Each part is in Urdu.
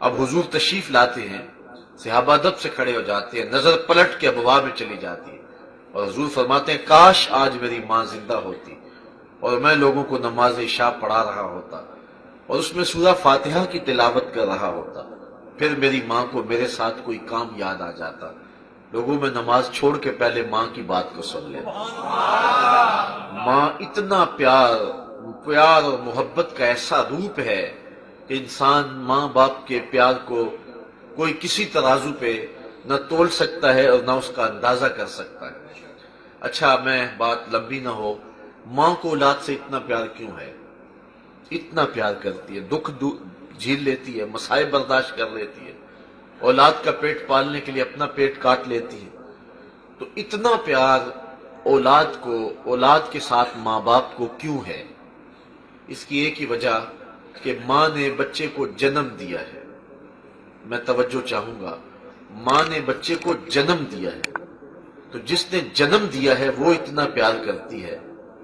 اب حضور تشریف لاتے ہیں، صحابہ ادب سے کھڑے ہو جاتے ہیں، نظر پلٹ کے ابواب میں چلی جاتی ہے اور حضور فرماتے ہیں کاش آج میری ماں زندہ ہوتی اور میں لوگوں کو نماز عشاء پڑھا رہا ہوتا اور اس میں سورہ فاتحہ کی تلاوت کر رہا ہوتا، پھر میری ماں کو میرے ساتھ کوئی کام یاد آ جاتا، لوگوں میں نماز چھوڑ کے پہلے ماں کی بات کو سن لیتا۔ ماں اتنا پیار اور محبت کا ایسا روپ ہے کہ انسان ماں باپ کے پیار کو کوئی کسی ترازو پہ نہ تول سکتا ہے اور نہ اس کا اندازہ کر سکتا ہے۔ اچھا، میں بات لمبی نہ ہو، ماں کو اولاد سے اتنا پیار کیوں ہے؟ اتنا پیار کرتی ہے، دکھ جھیل لیتی ہے، مصائب برداشت کر لیتی ہے، اولاد کا پیٹ پالنے کے لیے اپنا پیٹ کاٹ لیتی ہے۔ تو اتنا پیار اولاد کے ساتھ ماں باپ کو کیوں ہے؟ اس کی ایک ہی وجہ کہ ماں نے بچے کو جنم دیا ہے۔ میں توجہ چاہوں گا، ماں نے بچے کو جنم دیا ہے، تو جس نے جنم دیا ہے وہ اتنا پیار کرتی ہے،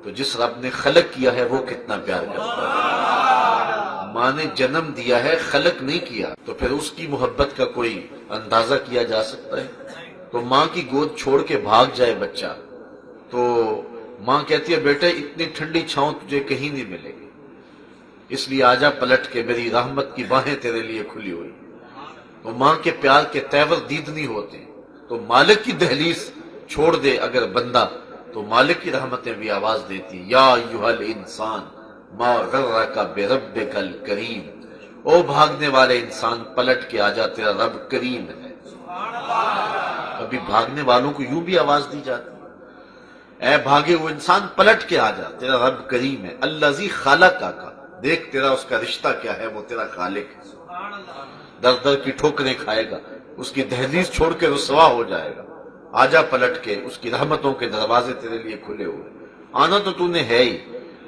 تو جس رب نے خلق کیا ہے وہ کتنا پیار کرتا ہے۔ ماں نے جنم دیا ہے، خلق نہیں کیا، تو پھر اس کی محبت کا کوئی اندازہ کیا جا سکتا ہے؟ تو ماں کی گود چھوڑ کے بھاگ جائے بچہ تو ماں کہتی ہے بیٹا اتنی ٹھنڈی چھاؤں تجھے کہیں نہیں ملے گی، اس لیے آجا پلٹ کے، میری رحمت کی باہیں تیرے لیے کھلی ہوئی۔ تو ماں کے پیار کے تیور دید نہیں ہوتے، تو مالک کی دہلیز چھوڑ دے اگر بندہ تو مالک کی رحمتیں بھی آواز دیتی، یا ایھا الانسان ما غرک بربک الکریم، او بھاگنے والے انسان پلٹ کے آجا، تیرا رب کریم ہے۔ ابھی بھاگنے والوں کو یوں بھی آواز دی جاتی، اے بھاگے ہوئے انسان پلٹ کے آجا، تیرا رب کریم ہے۔ الذی خلقک، دیکھ تیرا اس کا رشتہ کیا ہے، وہ تیرا خالق ہے۔ در در کی ٹھوکریں کھائے گا، اس کی دہلیز چھوڑ کے رسوا ہو جائے گا، آجا پلٹ کے، اس کی رحمتوں کے دروازے تیرے لیے کھلے ہوئے۔ آنا تو نے ہے ہی،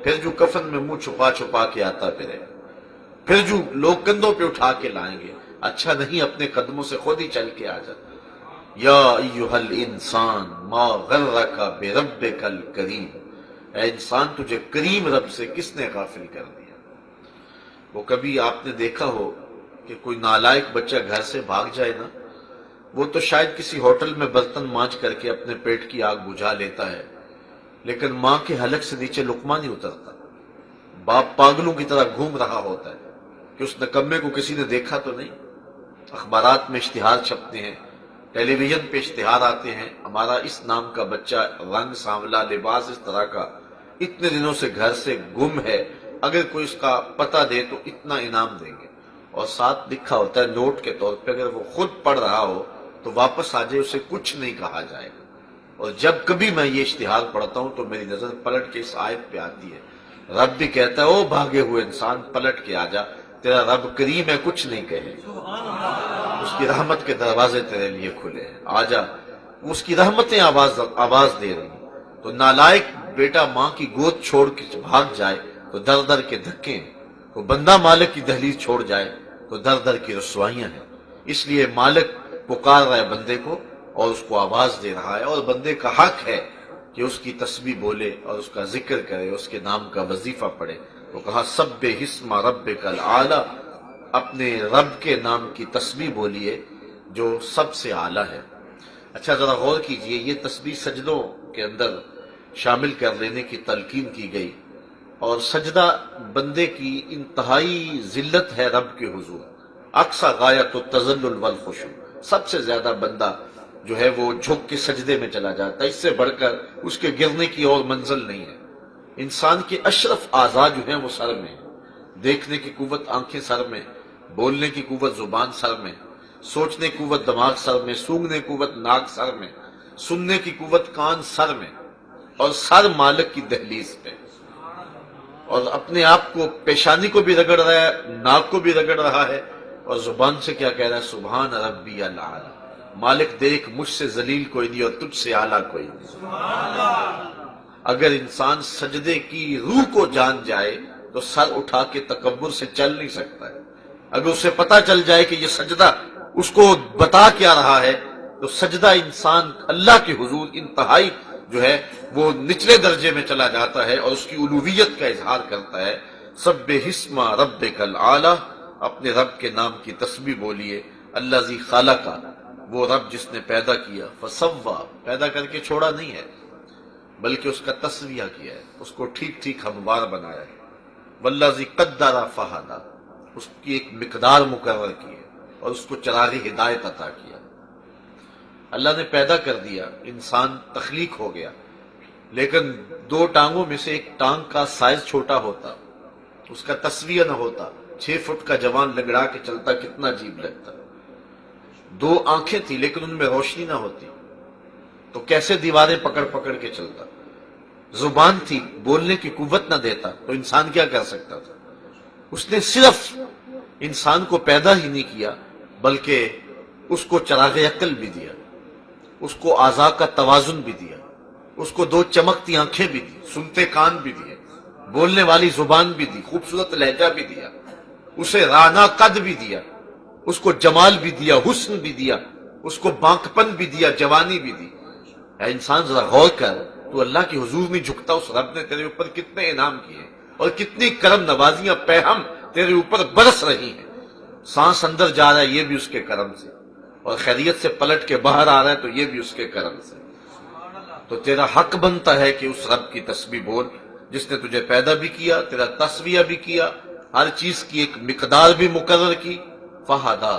پھر جو کفن میں منہ چھپا چھپا کے آتا پھرے، پھر جو لوگ کندھوں پہ اٹھا کے لائیں گے، اچھا نہیں اپنے قدموں سے خود ہی چل کے آ جا۔ یا ایھا الانسان ما غرک بربک الکریم، اے انسان تجھے کریم رب سے کس نے غافل کر دیا؟ وہ کبھی آپ نے دیکھا ہو کہ کوئی نالائق بچہ گھر سے بھاگ جائے نا، وہ تو شاید کسی ہوٹل میں برتن مانج کر کے اپنے پیٹ کی آگ بجھا لیتا ہے، لیکن ماں کے حلق سے نیچے لقمہ نہیں اترتا۔ باپ پاگلوں کی طرح گھوم رہا ہوتا ہے کہ اس نکمے کو کسی نے دیکھا تو نہیں۔ اخبارات میں اشتہار چھپتے ہیں، ٹیلی ویژن پہ اشتہار آتے ہیں، ہمارا اس نام کا بچہ، رنگ سانولا، لباس اس طرح کا، اتنے دنوں سے گھر سے گم ہے، اگر کوئی اس کا پتہ دے تو اتنا انعام دیں گے، اور ساتھ لکھا ہوتا ہے نوٹ کے طور پہ اگر وہ خود پڑھ رہا ہو تو واپس آ جائے، اسے کچھ نہیں کہا جائے گا۔ اور جب کبھی میں یہ اشتہار پڑھتا ہوں تو میری نظر پلٹ کے اس آیت پہ آتی ہے، رب بھی کہتا ہے او بھاگے ہوئے انسان پلٹ کے آجا، تیرا رب کریم ہے، کچھ نہیں کہے، اس کی رحمت کے دروازے تیرے لیے کھلے ہیں، آجا، اس کی رحمتیں آواز دے رہی ہیں۔ تو نالائق بیٹا ماں کی گود چھوڑ کے بھاگ جائے تو در در کے دھکے ہیں، تو بندہ مالک کی دہلیز چھوڑ جائے تو در در کی رسوائیاں ہیں۔ اس لیے مالک پکار رہا ہے بندے کو اور اس کو آواز دے رہا ہے، اور بندے کا حق ہے کہ اس کی تسبیح بولے اور اس کا ذکر کرے، اس کے نام کا وظیفہ پڑھے۔ تو کہا سبح اسم ربک الاعلی، اپنے رب کے نام کی تسبیح بولیے جو سب سے اعلیٰ ہے۔ اچھا ذرا غور کیجئے، یہ تسبیح سجدوں کے اندر شامل کر لینے کی تلقین کی گئی، اور سجدہ بندے کی انتہائی ذلت ہے رب کے حضور، اقصی غایت التذلل والخشوع، سب سے زیادہ بندہ جو ہے وہ جھک کے سجدے میں چلا جاتا ہے، اس سے بڑھ کر اس کے گرنے کی اور منزل نہیں ہے۔ انسان کے اشرف اعضاء جو ہیں وہ سر میں ہیں، دیکھنے کی قوت آنکھیں سر میں، بولنے کی قوت زبان سر میں، سوچنے کی قوت دماغ سر میں، سونگنے کی قوت ناک سر میں، سننے کی قوت کان سر میں، اور سر مالک کی دہلیز پہ، اور اپنے آپ کو پیشانی کو بھی رگڑ رہا ہے، ناک کو بھی رگڑ رہا ہے، اور زبان سے کیا کہہ رہا ہے، سبحان ربی الاعلی، مالک دیکھ مجھ سے ذلیل کوئی نہیں اور تجھ سے اعلیٰ کوئی نہیں۔ اگر انسان سجدے کی روح کو جان جائے تو سر اٹھا کے تکبر سے چل نہیں سکتا ہے۔ اگر اسے پتا چل جائے کہ یہ سجدہ اس کو بتا کیا رہا ہے تو سجدہ انسان اللہ کے حضور انتہائی جو ہے وہ نچلے درجے میں چلا جاتا ہے اور اس کی الوہیت کا اظہار کرتا ہے۔ سبح اسم ربک الاعلی اپنے رب کے نام کی تسبیح بولیے، الذی خلق، وہ رب جس نے پیدا کیا، فسوا، پیدا کر کے چھوڑا نہیں ہے بلکہ اس کا تسویہ کیا ہے، اس کو ٹھیک ٹھیک ہموار بنایا ہے، والذی قدر فہدی، اس کی ایک مقدار مقرر کی ہے اور اس کو چراغ ہدایت عطا کیا۔ اللہ نے پیدا کر دیا، انسان تخلیق ہو گیا، لیکن دو ٹانگوں میں سے ایک ٹانگ کا سائز چھوٹا ہوتا، اس کا تسویہ نہ ہوتا، 6 فٹ کا جوان لنگڑا کے چلتا کتنا عجیب لگتا۔ 2 آنکھیں تھی لیکن ان میں روشنی نہ ہوتی تو کیسے دیواریں پکڑ پکڑ کے چلتا۔ زبان تھی، بولنے کی قوت نہ دیتا تو انسان کیا کر سکتا تھا۔ اس نے صرف انسان کو پیدا ہی نہیں کیا بلکہ اس کو چراغ عقل بھی دیا، اس کو اعضاء کا توازن بھی دیا، اس کو 2 چمکتی آنکھیں بھی دی، سنتے کان بھی دیے، بولنے والی زبان بھی دی، خوبصورت لہجہ بھی دیا، اسے رانا قد بھی دیا، اس کو جمال بھی دیا، حسن بھی دیا، اس کو بانکپن بھی دیا، جوانی بھی دی۔ اے انسان ذرا غور کر، تو اللہ کے حضور نہیں جھکتا، اس رب نے تیرے اوپر کتنے انعام کیے اور کتنی کرم نوازیاں پیہم تیرے اوپر برس رہی ہیں۔ سانس اندر جا رہا ہے یہ بھی اس کے کرم سے، اور خیریت سے پلٹ کے باہر آ رہا ہے تو یہ بھی اس کے کرم سے۔ تو تیرا حق بنتا ہے کہ اس رب کی تسبیح بول جس نے تجھے پیدا بھی کیا، تیرا تسبیہ بھی کیا، ہر چیز کی ایک مقدار بھی مقرر کی، فہدا،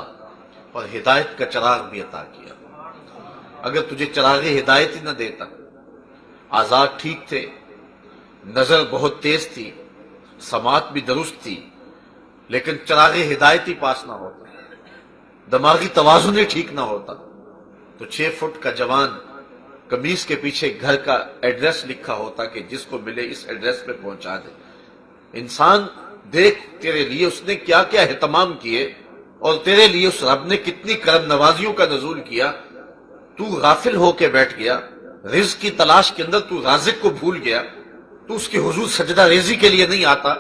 اور ہدایت کا چراغ بھی عطا کیا۔ اگر تجھے چراغ ہدایت ہی نہ دیتا، اعضاء ٹھیک تھے، نظر بہت تیز تھی، سماعت بھی درست تھی، لیکن چراغ ہدایت ہی پاس نہ ہوتا، دماغی توازن ہی ٹھیک نہ ہوتا، تو 6 فٹ کا جوان قمیص کے پیچھے گھر کا ایڈریس لکھا ہوتا کہ جس کو ملے اس ایڈریس پہ پہنچا دے۔ انسان دیکھ تیرے لیے اس نے کیا کیا اہتمام کیے اور تیرے لیے اس رب نے کتنی کرم نوازیوں کا نزول کیا، تو غافل ہو کے بیٹھ گیا، رزق کی تلاش کے اندر تو رازق کو بھول گیا، تو اس کے حضور سجدہ ریزی کے لیے نہیں آتا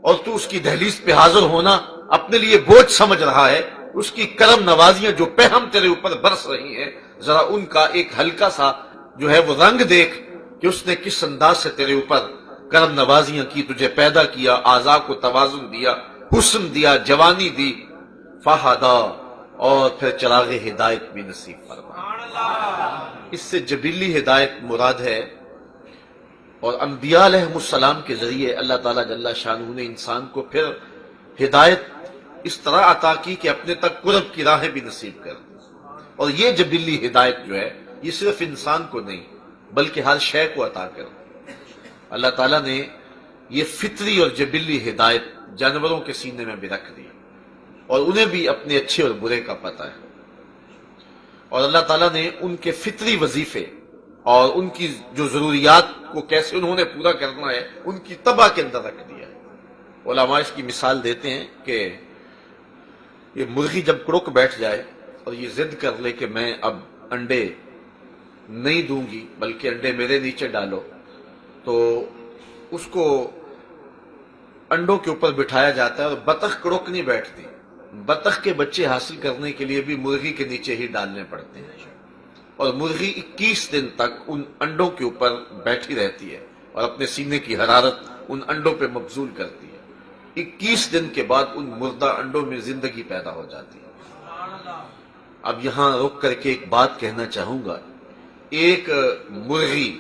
اور تو اس کی دہلیز پہ حاضر ہونا اپنے لیے بوجھ سمجھ رہا ہے۔ اس کی کرم نوازیاں جو پہم تیرے اوپر برس رہی ہیں، ذرا ان کا ایک ہلکا سا جو ہے وہ رنگ دیکھ کہ اس نے کس انداز سے تیرے اوپر کرم نوازیاں کی، تجھے پیدا کیا، اعضاء کو توازن دیا، حسن دیا، جوانی دی، فہدا، اور پھر چراغ ہدایت بھی نصیب فرما۔ اس سے جبلی ہدایت مراد ہے، اور انبیاء علیہ السلام کے ذریعے اللہ تعالیٰ جل شانہ نے انسان کو پھر ہدایت اس طرح عطا کی کہ اپنے تک قرب کی راہیں بھی نصیب کر دی۔ اور یہ جبلی ہدایت جو ہے یہ صرف انسان کو نہیں بلکہ ہر شے کو عطا کر دی۔ اللہ تعالیٰ نے یہ فطری اور جبلی ہدایت جانوروں کے سینے میں بھی رکھ دی، اور انہیں بھی اپنے اچھے اور برے کا پتہ ہے، اور اللہ تعالیٰ نے ان کے فطری وظیفے اور ان کی جو ضروریات کو کیسے انہوں نے پورا کرنا ہے ان کی تباہ کے اندر رکھ دیا ہے۔ علماء اس کی مثال دیتے ہیں کہ یہ مرغی جب کڑک بیٹھ جائے اور یہ ضد کر لے کہ میں اب انڈے نہیں دوں گی بلکہ انڈے میرے نیچے ڈالو، تو اس کو انڈوں کے اوپر بٹھایا جاتا ہے، اور بطخ کڑک نہیں بیٹھتی، بطخ کے بچے حاصل کرنے کے لیے بھی مرغی کے نیچے ہی ڈالنے پڑتے ہیں، اور مرغی 21 دن تک ان انڈوں کے اوپر بیٹھی رہتی ہے اور اپنے سینے کی حرارت ان انڈوں پہ مبذول کرتی ہے۔ 21 دن کے بعد ان مردہ انڈوں میں زندگی پیدا ہو جاتی ہے۔ اب یہاں رک کر کے ایک بات کہنا چاہوں گا، ایک مرغی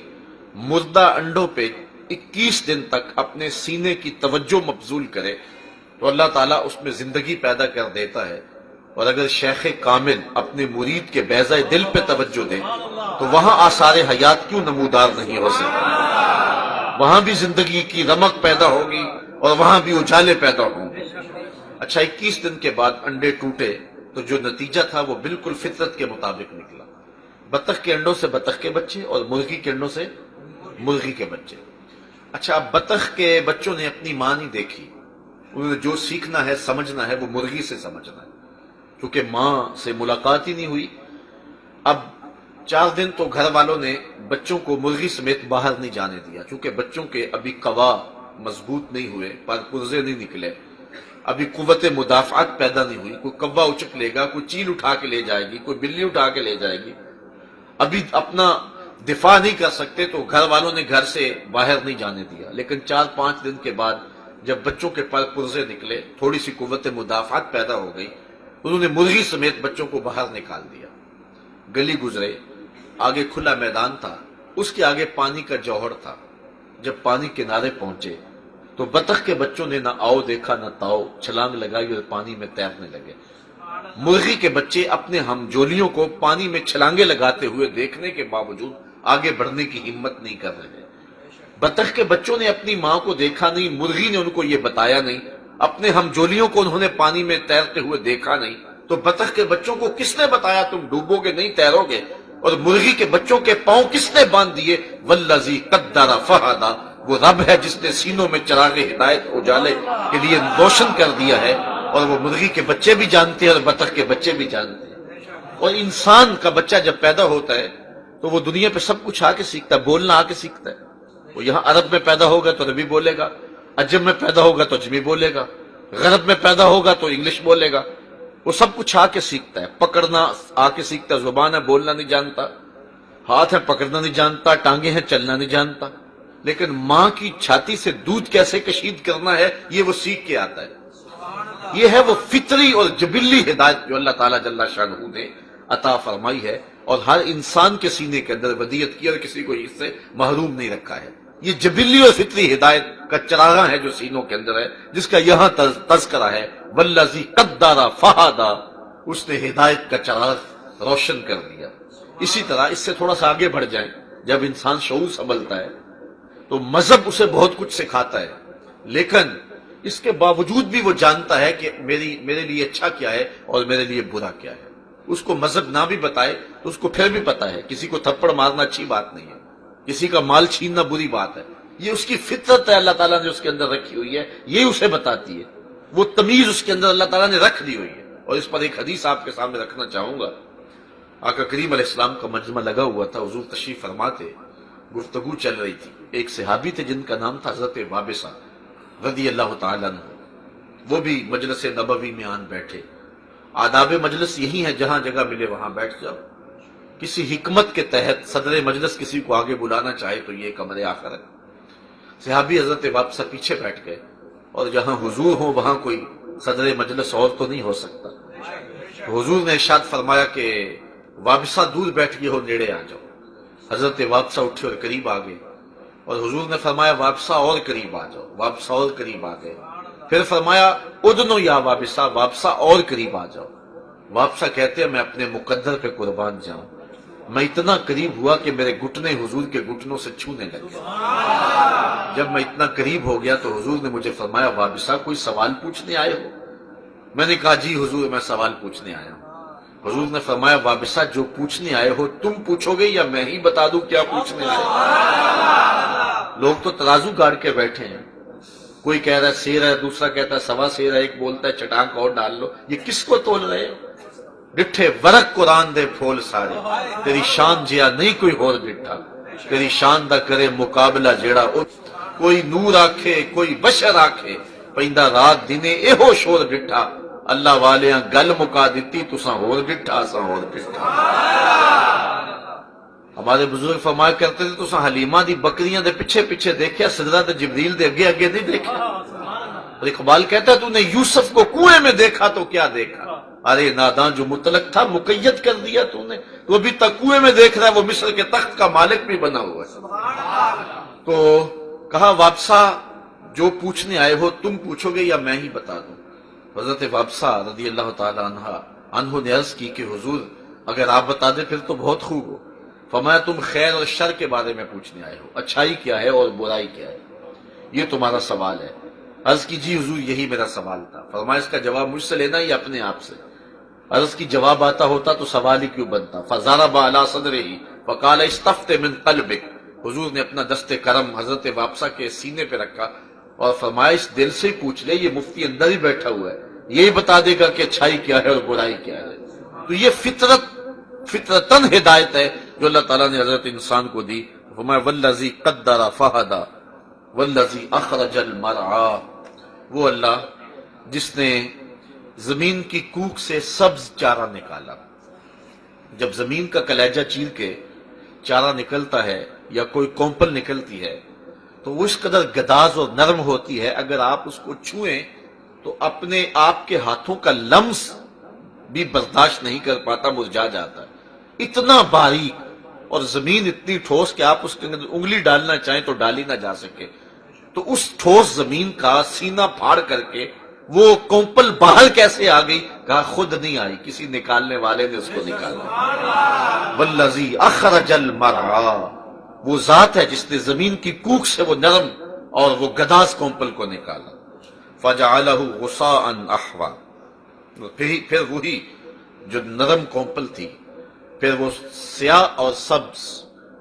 مردہ انڈوں پہ 21 دن تک اپنے سینے کی توجہ مبذول کرے تو اللہ تعالیٰ اس میں زندگی پیدا کر دیتا ہے، اور اگر شیخ کامل اپنے مرید کے بیضہ دل پہ توجہ دے تو وہاں آثار حیات کیوں نمودار نہیں ہو سکتے، وہاں بھی زندگی کی رمق پیدا ہوگی اور وہاں بھی اجالے پیدا ہوں گے۔ اچھا 21 دن کے بعد انڈے ٹوٹے تو جو نتیجہ تھا وہ بالکل فطرت کے مطابق نکلا، بطخ کے انڈوں سے بطخ کے بچے اور مرغی کے انڈوں سے مرغی کے بچے۔ اچھا اب بطخ کے بچوں نے اپنی ماں نہیں دیکھی، انہوں نے جو سیکھنا ہے سمجھنا ہے وہ مرغی سے سمجھنا ہے، کیونکہ ماں سے ملاقات ہی نہیں ہوئی۔ اب 4 دن تو گھر والوں نے بچوں کو مرغی سمیت باہر نہیں جانے دیا، کیونکہ بچوں کے ابھی قوا مضبوط نہیں ہوئے، پر پرزے نہیں نکلے، ابھی قوت مدافعت پیدا نہیں ہوئی، کوئی کوا اچک لے گا، کوئی چیل اٹھا کے لے جائے گی، کوئی بلی اٹھا کے لے جائے گی، ابھی اپنا دفاع نہیں کر سکتے، تو گھر والوں نے گھر سے باہر نہیں جانے دیا۔ لیکن 4-5 دن کے بعد جب بچوں کے پر پرزے نکلے، تھوڑی سی قوت مدافعت پیدا ہو گئی، انہوں نے مرغی سمیت بچوں کو باہر نکال دیا، گلی گزرے، آگے کھلا میدان تھا، اس کے آگے پانی کا جوہر تھا۔ جب پانی کنارے پہنچے تو بطخ کے بچوں نے نہ آؤ دیکھا نہ تاؤ، چھلانگ لگائی اور پانی میں تیرنے لگے۔ مرغی کے بچے اپنے ہمجولیوں کو پانی میں چھلانگے لگاتے ہوئے دیکھنے کے باوجود آگے بڑھنے کی ہمت نہیں کر رہے۔ بطخ کے بچوں نے اپنی ماں کو دیکھا نہیں، مرغی نے ان کو یہ بتایا نہیں، اپنے ہمجولیوں کو انہوں نے پانی میں تیرتے ہوئے دیکھا نہیں، تو بطخ کے بچوں کو کس نے بتایا تم ڈوبو گے نہیں، تیرو گے؟ اور مرغی کے بچوں کے پاؤں کس نے باندھ دیے؟ والذی قدر فہدی، وہ رب ہے جس نے سینوں میں چراغ ہدایت اجالے کے لیے روشن کر دیا ہے، اور وہ مرغی کے بچے بھی جانتے ہیں اور بطخ کے بچے بھی جانتے ہیں۔ اور انسان کا بچہ جب پیدا ہوتا ہے تو وہ دنیا پہ سب کچھ آ کے سیکھتا ہے، بولنا آ کے سیکھتا ہے۔ وہ یہاں عرب میں پیدا ہوگا تو عربی بولے گا، عجم میں پیدا ہوگا تو عجمی بولے گا، غرب میں پیدا ہوگا تو انگلش بولے گا۔ وہ سب کچھ آ کے سیکھتا ہے، پکڑنا آ کے سیکھتا ہے، زبان ہے بولنا نہیں جانتا، ہاتھ ہے پکڑنا نہیں جانتا، ٹانگیں ہیں چلنا نہیں جانتا، لیکن ماں کی چھاتی سے دودھ کیسے کشید کرنا ہے یہ وہ سیکھ کے آتا ہے۔ یہ ہے وہ فطری اور جبلی ہدایت جو اللہ تعالیٰ جل شانہ نے عطا فرمائی ہے، اور ہر انسان کے سینے کے اندر ودیت کی اور کسی کو اس سے محروم نہیں رکھا ہے۔ یہ جبلی اور فطری ہدایت کا چراغاں ہے جو سینوں کے اندر ہے، جس کا یہاں تذکرہ ہے، والذی قدر فہدی، اس نے ہدایت کا چراغ روشن کر دیا۔ اسی طرح اس سے تھوڑا سا آگے بڑھ جائیں، جب انسان شعور سنبھلتا ہے تو مذہب اسے بہت کچھ سکھاتا ہے، لیکن اس کے باوجود بھی وہ جانتا ہے کہ میرے لیے اچھا کیا ہے اور میرے لیے برا کیا ہے۔ اس کو مذہب نہ بھی بتائے تو اس کو پھر بھی پتا ہے کسی کو تھپڑ مارنا اچھی بات نہیں ہے، کسی کا مال چھیننا بری بات ہے، یہ اس کی فطرت ہے، اللہ تعالیٰ نے اس کے اندر رکھی ہوئی ہے، یہ اسے بتاتی ہے، وہ تمیز اس کے اندر اللہ تعالیٰ نے رکھ دی ہوئی ہے۔ اور اس پر ایک حدیث آپ کے سامنے رکھنا چاہوں گا۔ آقا کریم علیہ السلام کا مجمع لگا ہوا تھا، حضور تشریف فرما تھے، گفتگو چل رہی تھی، ایک صحابی تھے جن کا نام تھا حضرت وابصہ رضی اللہ تعالیٰ عنہ، وہ بھی مجلس نبوی میں آن بیٹھے۔ آداب مجلس یہی ہے، جہاں جگہ ملے وہاں بیٹھ جاؤ۔ کسی حکمت کے تحت صدر مجلس کسی کو آگے بلانا چاہے تو یہ کمرے آخر ہے۔ صحابی حضرت وابصہ پیچھے بیٹھ گئے، اور جہاں حضور ہوں وہاں کوئی صدر مجلس اور تو نہیں ہو سکتا۔ حضور نے ارشاد فرمایا کہ وابصہ دور بیٹھ گئے ہو، نیڑے آ جاؤ۔ حضرت وابصہ اٹھے اور قریب آ گئے، اور حضور نے فرمایا وابصہ اور قریب آ جاؤ، وابصہ اور قریب آ گئے۔ پھر فرمایا ادنو یا وابصہ، وابصہ اور قریب آ جاؤ۔ وابصہ کہتے ہیں میں اپنے مقدر پہ قربان جاؤں، میں اتنا قریب ہوا کہ میرے گھٹنے حضور کے گھٹنوں سے چھونے لگے۔ جب میں اتنا قریب ہو گیا تو حضور نے مجھے فرمایا وابصہ کوئی سوال پوچھنے آئے ہو؟ میں نے کہا جی حضور میں سوال پوچھنے آیا ہوں۔ حضور نے فرمایا وابصہ جو پوچھنے آئے ہو تم پوچھو گے یا میں ہی بتا دوں کیا پوچھنے آئے ہو؟ لوگ تو ترازو گاڑ کے بیٹھے ہیں، کوئی کہہ رہا ہے سیر ہے، دوسرا کہتا ہے سوا سیر ہے، ایک بولتا ہے چٹانک اور ڈال لو۔ یہ کس کو تول رہے ہو؟ ڈٹھے ورق قرآن دے پھول سارے، تیری شان جیا نہیں کوئی اور ڈٹھا، تیری شان دا کرے مقابلہ جیڑا کوئی نور آکھے کوئی بشر آکھے، پیندا رات دنے ایہو شور ڈٹھا، اللہ والیاں گل مکا دیتی تساں ہور ڈٹھا اساں ہور ڈٹھا۔ ہمارے بزرگ فرمایا کرتے تھے تساں حلیمہ دی بکریاں دے پیچھے پیچھے دیکھیا، سدرہ تے جبریل دے اگے اگے نہیں دیکھا۔ اور اقبال کہتا ہے تو نے یوسف کو کنویں میں دیکھا تو کیا دیکھا، ارے ناداں جو مطلق تھا مقید کر دیا تو نے، تو ابھی تک کنویں میں دیکھ رہا ہے، وہ مصر کے تخت کا مالک بھی بنا ہوا ہے۔ تو کہا وابصہ جو پوچھنے آئے ہو تم پوچھو گے یا میں ہی بتا دوں؟ حضرت وابصہ رضی اللہ تعالی عنہ نے عرض کی کہ حضور اگر آپ بتا دیں پھر تو بہت خوب ہو۔ فرمایا تم خیر اور شر کے بارے میں پوچھنے آئے ہو، اچھائی کیا ہے اور برائی کیا ہے، یہ تمہارا سوال ہے۔ عرض کی جی حضور یہی میرا سوال تھا۔ فرمایا اس کا جواب مجھ سے لینا یا اپنے آپ سے؟ عرض کی جواب آتا ہوتا تو سوال ہی کیوں بنتا۔ فضرب علی صدرہ فقال استفت من قلبک، حضور نے اپنا دست کرم حضرت وابصہ کے سینے پہ رکھا اور فرمایا اس دل سے پوچھ لے، یہ مفتی اندر ہی بیٹھا ہوا ہے، یہی بتا دے گا کہ اچھائی کیا ہے اور برائی کیا ہے۔ تو یہ فطرتاً ہدایت ہے جو اللہ تعالیٰ نے حضرت انسان کو دی۔ فرمایا والذی قدر فہدی والذی اخرج المرعی، وہ اللہ جس نے زمین کی کوکھ سے سبز چارہ نکالا۔ جب زمین کا کلیجہ چیر کے چارہ نکلتا ہے یا کوئی کومپل نکلتی ہے تو وہ اس قدر گداز اور نرم ہوتی ہے، اگر آپ اس کو چھوئیں تو اپنے آپ کے ہاتھوں کا لمس بھی برداشت نہیں کر پاتا، مرجھا جاتا ہے، اتنا باریک، اور زمین اتنی ٹھوس کہ آپ اس کے اندر انگلی ڈالنا چاہیں تو ڈالی نہ جا سکے۔ تو اس ٹھوس زمین کا سینہ پھاڑ کر کے وہ کومپل باہر کیسے آ گئی؟ کہا خود نہیں آئی، کسی نکالنے والے نے اس کو نکالا۔ والذی اخرج المرعى، وہ ذات ہے جس نے زمین کی کوکھ سے وہ نرم اور وہ گداز کومپل کو نکالا۔ فجعلہ غصاء احوا، پھر وہی جو نرم کومپل تھی پھر وہ سیاہ اور سبز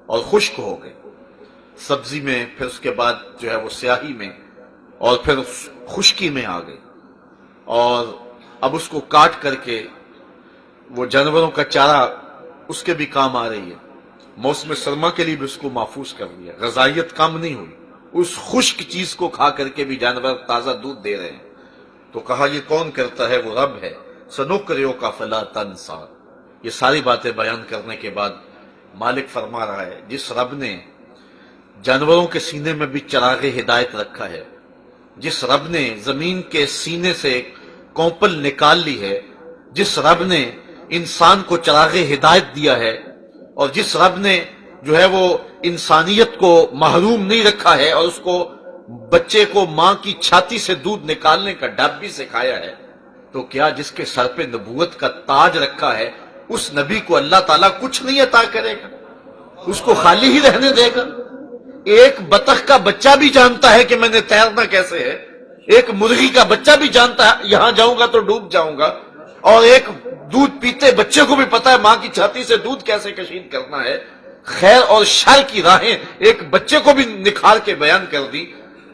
اور خشک ہو گئی، سبزی میں، پھر اس کے بعد جو ہے وہ سیاہی میں، اور پھر خشکی میں آ گئی، اور اب اس کو کاٹ کر کے وہ جانوروں کا چارہ اس کے بھی کام آ رہی ہے، موسم سرما کے لیے بھی اس کو محفوظ کر لیا، غذائیت کم نہیں ہوئی، اس خشک چیز کو کھا کر کے بھی جانور تازہ دودھ دے رہے ہیں۔ تو کہا یہ کون کرتا ہے؟ وہ رب ہے۔ سنقرئک فلا تنسیٰ، یہ ساری باتیں بیان کرنے کے بعد مالک فرما رہا ہے جس رب نے جانوروں کے سینے میں بھی چراغ ہدایت رکھا ہے، جس رب نے زمین کے سینے سے کومپل نکال لی ہے، جس رب نے انسان کو چراغ ہدایت دیا ہے، اور جس رب نے جو ہے وہ انسانیت کو محروم نہیں رکھا ہے اور اس کو بچے کو ماں کی چھاتی سے دودھ نکالنے کا ڈب بھی سکھایا ہے، تو کیا جس کے سر پہ نبوت کا تاج رکھا ہے اس نبی کو اللہ تعالیٰ کچھ نہیں عطا کرے گا؟ اس کو خالی ہی رہنے دے گا؟ ایک بطخ کا بچہ بھی جانتا ہے کہ میں نے تیرنا کیسے ہے، ایک مرغی کا بچہ بھی جانتا ہے یہاں جاؤں گا تو ڈوب جاؤں گا، اور ایک دودھ پیتے بچے کو بھی پتا ہے ماں کی چھاتی سے دودھ کیسے کشید کرنا ہے۔ خیر اور شر کی راہیں ایک بچے کو بھی نکھار کے بیان کر دی،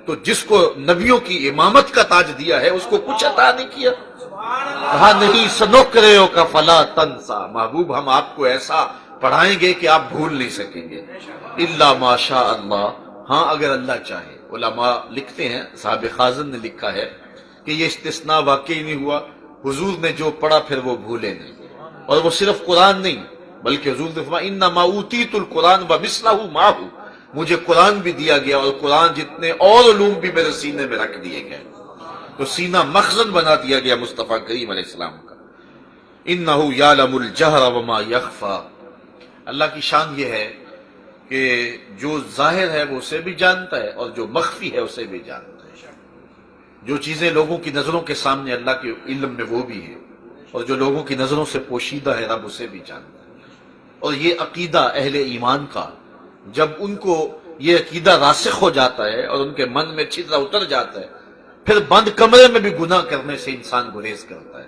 تو جس کو نبیوں کی امامت کا تاج دیا ہے اس کو کچھ عطا نہیں کیا؟ کہا نہیں، سنقرئک فلا تنسیٰ، محبوب ہم آپ کو ایسا پڑھائیں گے کہ آپ بھول نہیں سکیں گے، الا ما شاء اللہ، ہاں اگر اللہ چاہے۔ علماء لکھتے ہیں، صاحب خازن نے لکھا ہے کہ یہ استثناء واقعی نہیں ہوا، حضور نے جو پڑھا پھر وہ بھولے نہیں، اور وہ صرف قرآن نہیں بلکہ حضور نے فرمایا انما اوتیت القرآن ومثلہ معہ، مجھے قرآن بھی دیا گیا اور قرآن جتنے اور علوم بھی میرے سینے میں رکھ دیے گئے، تو سینہ مخزن بنا دیا گیا مصطفیٰ کریم علیہ السلام کا۔ انہ یعلم الجہر وما یخفی، اللہ کی شان یہ ہے کہ جو ظاہر ہے وہ اسے بھی جانتا ہے اور جو مخفی ہے اسے بھی جانتا ہے، جو چیزیں لوگوں کی نظروں کے سامنے اللہ کے علم میں وہ بھی ہے، اور جو لوگوں کی نظروں سے پوشیدہ ہے رب اسے بھی جانتا ہے۔ اور یہ عقیدہ اہل ایمان کا، جب ان کو یہ عقیدہ راسخ ہو جاتا ہے اور ان کے من میں چھترا اتر جاتا ہے، پھر بند کمرے میں بھی گناہ کرنے سے انسان گریز کرتا ہے،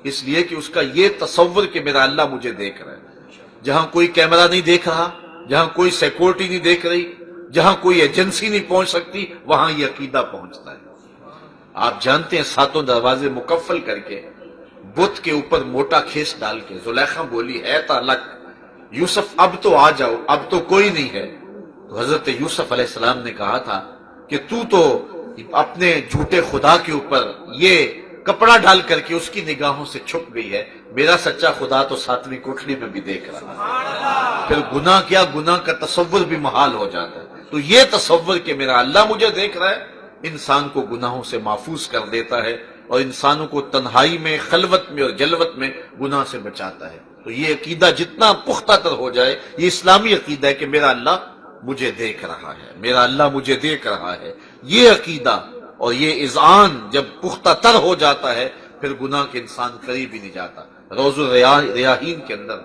اس لیے کہ اس کا یہ تصور کہ میرا اللہ مجھے دیکھ رہا ہے، جہاں کوئی کیمرہ نہیں دیکھ رہا، جہاں کوئی سیکورٹی نہیں دیکھ رہی، جہاں کوئی ایجنسی نہیں پہنچ سکتی، وہاں یہ عقیدہ پہنچتا ہے۔ آپ جانتے ہیں ساتوں دروازے مکفل کر کے بت کے اوپر موٹا کھیس ڈال کے زلیخا بولی ہے تالک یوسف اب تو آ جاؤ، اب تو کوئی نہیں ہے، تو حضرت یوسف علیہ السلام نے کہا تھا کہ تو اپنے جھوٹے خدا کے اوپر یہ کپڑا ڈال کر کے اس کی نگاہوں سے چھپ گئی ہے، میرا سچا خدا تو ساتویں کوٹھڑی میں بھی دیکھ رہا ہے۔ پھر گناہ کیا، گناہ کا تصور بھی محال ہو جاتا ہے۔ تو یہ تصور کہ میرا اللہ مجھے دیکھ رہا ہے انسان کو گناہوں سے محفوظ کر دیتا ہے، اور انسانوں کو تنہائی میں، خلوت میں اور جلوت میں گناہ سے بچاتا ہے۔ تو یہ عقیدہ جتنا پختہ تر ہو جائے، یہ اسلامی عقیدہ ہے کہ میرا اللہ مجھے دیکھ رہا ہے، میرا اللہ مجھے دیکھ رہا ہے، یہ عقیدہ اور یہ اذعان جب پختہ تر ہو جاتا ہے پھر گناہ کے انسان قریب ہی نہیں جاتا۔ روض الریاحین کے اندر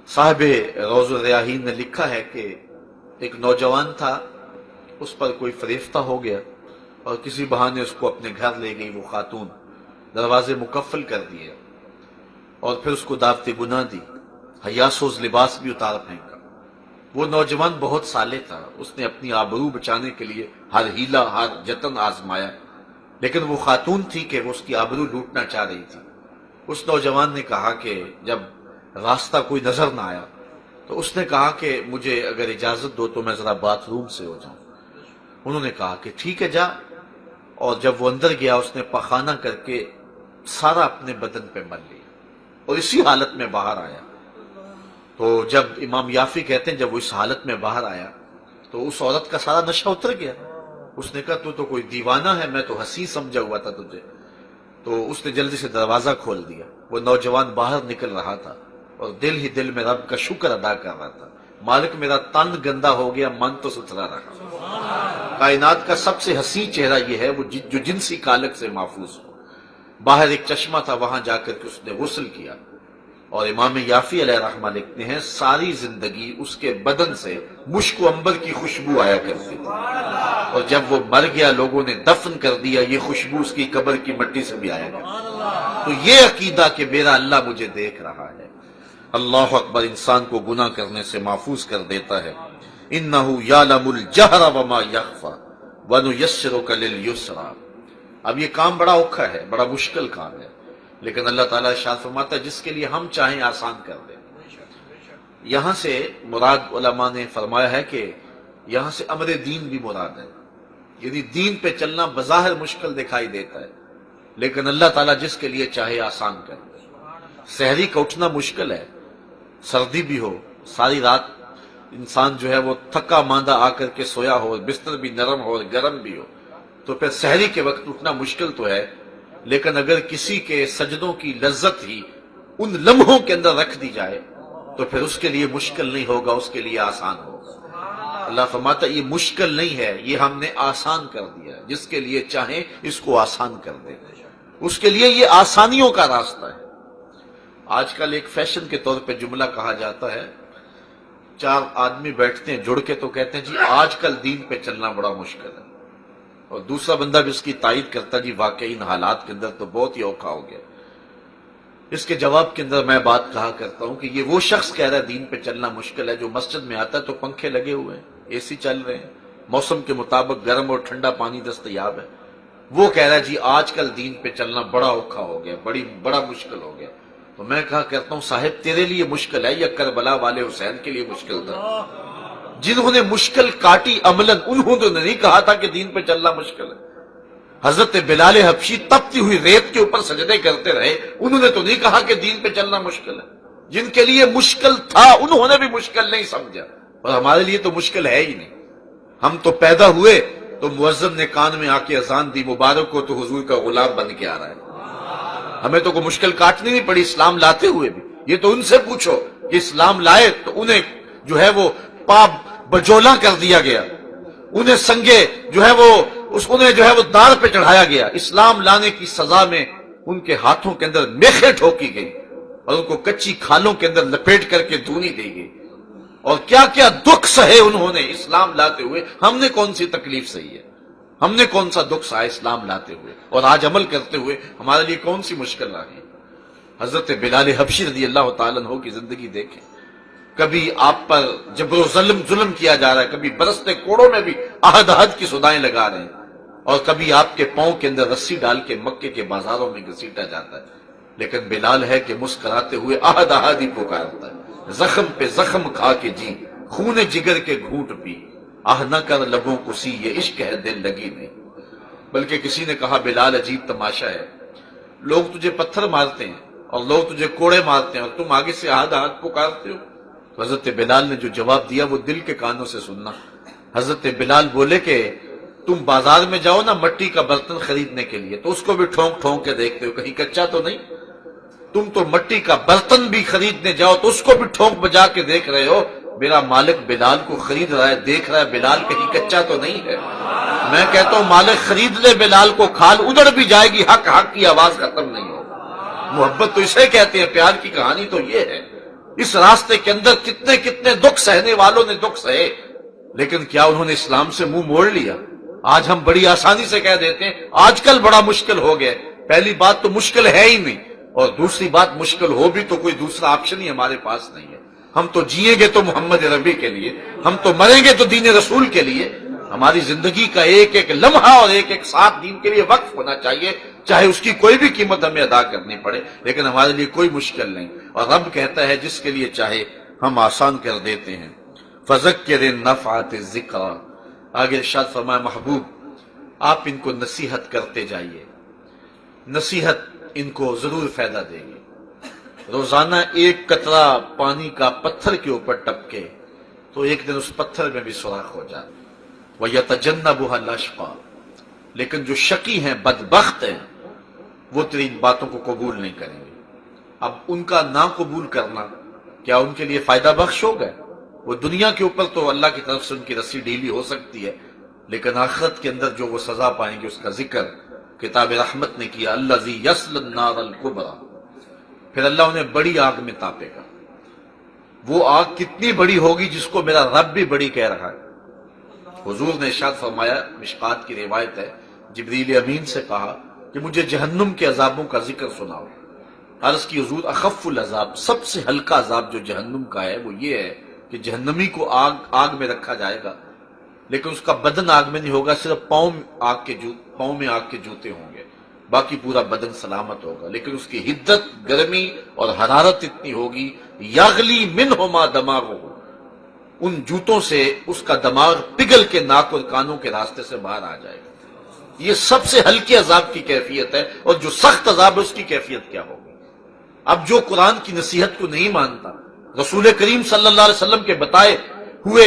صاحب روض الریاحین نے لکھا ہے کہ ایک نوجوان تھا، اس پر کوئی فریفتہ ہو گیا اور کسی بہانے اس کو اپنے گھر لے گئی وہ خاتون، دروازے مکفل کر دیے اور پھر اس کو دعوت گناہ دی، حیاسوز لباس بھی اتار پھینکا۔ وہ نوجوان بہت صالح تھا، اس نے اپنی آبرو بچانے کے لیے ہر ہیلا ہر جتن آزمایا، لیکن وہ خاتون تھی کہ وہ اس کی آبرو لوٹنا چاہ رہی تھی۔ اس نوجوان نے کہا کہ جب راستہ کوئی نظر نہ آیا تو اس نے کہا کہ مجھے اگر اجازت دو تو میں ذرا باتھ روم سے ہو جاؤں۔ انہوں نے کہا کہ ٹھیک ہے جا، اور جب وہ اندر گیا اس نے پخانہ کر کے سارا اپنے بدن پہ مل لیا اور اسی حالت میں باہر آیا۔ تو جب امام یافی کہتے ہیں جب وہ اس حالت میں باہر آیا تو اس عورت کا سارا نشہ اتر گیا. اس نے کہا تو کوئی دیوانہ ہے، میں تو ہنسی سمجھا ہوا تھا تجھے. تو اس نے جلدی سے دروازہ کھول دیا. وہ نوجوان باہر نکل رہا تھا اور دل ہی دل میں رب کا شکر ادا کر رہا تھا. مالک میرا تن گندا ہو گیا، من تو ستھرا رہا. کائنات کا سب سے حسین چہرہ یہ ہے وہ جو جنسی کالک سے محفوظ ہو. باہر ایک چشمہ تھا، وہاں جا کر کے اس نے غسل کیا. اور امام یافی علیہ رحمہ لکھتے ہیں ساری زندگی اس کے بدن سے مشک و عنبر کی خوشبو آیا کرتی تھی، اور جب وہ مر گیا لوگوں نے دفن کر دیا، یہ خوشبو اس کی قبر کی مٹی سے بھی آیا کرتی. تو یہ عقیدہ کہ میرا اللہ مجھے دیکھ رہا ہے. اللہ اکبر انسان کو گناہ کرنے سے محفوظ کر دیتا ہے. انہ یعلم الجہر وما یخفی ونیسرک للیسری. اب یہ کام بڑا اوکھا ہے، بڑا مشکل کام ہے، لیکن اللہ تعالیٰ ارشاد فرماتا ہے جس کے لیے ہم چاہیں آسان کر دیں. یہاں سے مراد علماء نے فرمایا ہے کہ یہاں سے امر دین بھی مراد ہے، یعنی دین پہ چلنا بظاہر مشکل دکھائی دیتا ہے، لیکن اللہ تعالیٰ جس کے لیے چاہے آسان کر دے. سحری کا اٹھنا مشکل ہے، سردی بھی ہو، ساری رات انسان جو ہے وہ تھکا ماندہ آ کر کے سویا ہو، بستر بھی نرم ہو اور گرم بھی ہو، تو پھر سحری کے وقت اٹھنا مشکل تو ہے. لیکن اگر کسی کے سجدوں کی لذت ہی ان لمحوں کے اندر رکھ دی جائے تو پھر اس کے لیے مشکل نہیں ہوگا، اس کے لیے آسان ہوگا. اللہ فرماتا یہ مشکل نہیں ہے، یہ ہم نے آسان کر دیا. جس کے لیے چاہیں اس کو آسان کر دیں، اس کے لیے یہ آسانیوں کا راستہ ہے. آج کل ایک فیشن کے طور پہ جملہ کہا جاتا ہے، چار آدمی بیٹھتے ہیں جڑ کے تو کہتے ہیں جی آج کل دین پہ چلنا بڑا مشکل ہے، اور دوسرا بندہ بھی اس کی تائید کرتا جی واقعی ان حالات کے اندر تو بہت ہی اوکھا ہو گیا. اس کے جواب کے اندر میں بات کہا کرتا ہوں کہ یہ وہ شخص کہہ رہا ہے دین پہ چلنا مشکل ہے جو مسجد میں آتا ہے تو پنکھے لگے ہوئے ہیں، اے سی چل رہے ہیں، موسم کے مطابق گرم اور ٹھنڈا پانی دستیاب ہے. وہ کہہ رہا ہے جی آج کل دین پہ چلنا بڑا اوکھا ہو گیا، بڑا مشکل ہو گیا. تو میں کہا کرتا ہوں صاحب تیرے لیے مشکل ہے یا کربلا والے حسین کے لیے مشکل تھا؟ جنہوں نے مشکل کاٹی عملاً انہوں نے نہیں کہا تھا کہ دین پہ چلنا مشکل ہے. حضرت بلال حبشی تپتی ہوئی ریت کے اوپر سجدے کرتے رہے، انہوں نے تو نہیں کہا کہ دین پہ چلنا مشکل ہے. جن کے لیے مشکل تھا انہوں نے بھی مشکل نہیں سمجھا، اور ہمارے لیے تو مشکل ہے ہی نہیں. ہم تو پیدا ہوئے تو مؤذن نے کان میں آ کے اذان دی مبارک کو تو حضور کا غلام بن کے آ رہا ہے. ہمیں تو کوئی مشکل کاٹنی نہیں پڑی اسلام لاتے ہوئے بھی. یہ تو ان سے پوچھو کہ اسلام لائے تو انہیں جو ہے وہ پاپ بجولا کر دیا گیا، انہیں سنگے جو ہے وہ انہیں جو ہے وہ دار پہ چڑھایا گیا. اسلام لانے کی سزا میں ان کے ہاتھوں کے اندر میخیں ٹھوکی گئی اور ان کو کچی کھالوں کے اندر لپیٹ کر کے دھونی دی گئی. اور کیا کیا دکھ سہے انہوں نے اسلام لاتے ہوئے. ہم نے کون سی تکلیف سہی ہے؟ ہم نے کون سا دکھ سہا اسلام لاتے ہوئے اور آج عمل کرتے ہوئے؟ ہمارے لیے کون سی مشکل آ گئی؟ حضرت بلال حبشی رضی اللہ تعالیٰ عنہ کی زندگی دیکھیں. کبھی آپ پر جبر و ظلم کیا جا رہا ہے، کبھی برستے کوڑوں میں بھی عہد کی صدائیں لگا رہے ہیں، اور کبھی آپ کے پاؤں کے اندر رسی ڈال کے مکے کے بازاروں میں گھسیٹا جاتا ہے. لیکن بلال ہے کہ مسکراتے ہوئے عہد ہی پکارتا ہے. زخم پہ زخم کھا کے جی، خون جگر کے گھونٹ پی، آہ نہ کر لبوں کو سی، یہ عشق ہے دل لگی نہیں. بلکہ کسی نے کہا بلال عجیب تماشا ہے، لوگ تجھے پتھر مارتے ہیں اور لوگ تجھے کوڑے مارتے ہیں اور تم آگے سے عہد پکارتے ہو. تو حضرت بلال نے جو جواب دیا وہ دل کے کانوں سے سننا. حضرت بلال بولے کہ تم بازار میں جاؤ نا مٹی کا برتن خریدنے کے لیے تو اس کو بھی ٹھونک ٹھونک کے دیکھتے ہو کہیں کچا تو نہیں. تم تو مٹی کا برتن بھی خریدنے جاؤ تو اس کو بھی ٹھونک بجا کے دیکھ رہے ہو. میرا مالک بلال کو خرید رہا ہے، دیکھ رہا ہے بلال کہیں کچا تو نہیں ہے. میں کہتا ہوں مالک خرید لے بلال کو، کھال ادھر بھی جائے گی، حق حق کی آواز ختم نہیں ہوگی. محبت تو اسے کہتے ہیں، پیار کی کہانی تو یہ ہے. اس راستے کے اندر کتنے کتنے دکھ سہنے والوں نے دکھ سہے، لیکن کیا انہوں نے اسلام سے منہ موڑ لیا؟ آج ہم بڑی آسانی سے کہہ دیتے ہیں آج کل بڑا مشکل ہو گیا. پہلی بات تو مشکل ہے ہی نہیں، اور دوسری بات مشکل ہو بھی تو کوئی دوسرا آپشن ہی ہمارے پاس نہیں ہے. ہم تو جیئیں گے تو محمد ربی کے لیے، ہم تو مریں گے تو دین رسول کے لیے. ہماری زندگی کا ایک ایک لمحہ اور ایک ایک ساتھ دین کے لیے وقف ہونا چاہیے، چاہے اس کی کوئی بھی قیمت ہمیں ادا کرنی پڑے. لیکن ہمارے لیے کوئی مشکل نہیں، اور رب کہتا ہے جس کے لیے چاہے ہم آسان کر دیتے ہیں. فذکر نفعت الذکر. آگے ارشاد فرمایا محبوب آپ ان کو نصیحت کرتے جائیے، نصیحت ان کو ضرور فائدہ دے گی. روزانہ ایک قطرہ پانی کا پتھر کے اوپر ٹپکے تو ایک دن اس پتھر میں بھی سوراخ ہو جائے. وَيَتَجَنَّبُهَا الْأَشْقَى. لیکن جو شقی ہیں، بدبخت ہیں، وہ تیری ان باتوں کو قبول نہیں کریں گے. اب ان کا نہ قبول کرنا کیا ان کے لیے فائدہ بخش ہوگا؟ وہ دنیا کے اوپر تو اللہ کی طرف سے ان کی رسی ڈھیلی ہو سکتی ہے، لیکن آخرت کے اندر جو وہ سزا پائیں گے اس کا ذکر کتاب رحمت نے کیا. الذی یصلی النار الکبریٰ. پھر اللہ انہیں بڑی آگ میں تاپے گا. وہ آگ کتنی بڑی ہوگی جس کو میرا رب بھی بڑی کہہ رہا ہے. حضور نے ارشاد فرمایا، مشکات کی روایت ہے، جبریل امین سے کہا کہ مجھے جہنم کے عذابوں کا ذکر سناؤ. عرض کی حضور اخف العذاب، سب سے ہلکا عذاب جو جہنم کا ہے وہ یہ ہے کہ جہنمی کو آگ میں رکھا جائے گا، لیکن اس کا بدن آگ میں نہیں ہوگا، صرف پاؤں میں آگ کے جوتے ہوں گے، باقی پورا بدن سلامت ہوگا. لیکن اس کی حدت، گرمی اور حرارت اتنی ہوگی، یغلی منہما دماغہ، ان جوتوں سے اس کا دماغ پگھل کے ناک اور کانوں کے راستے سے باہر آ جائے گا. یہ سب سے ہلکی عذاب کی کیفیت ہے، اور جو سخت عذاب ہے اس کی کیفیت کیا ہوگی؟ اب جو قرآن کی نصیحت کو نہیں مانتا، رسول کریم صلی اللہ علیہ وسلم کے بتائے ہوئے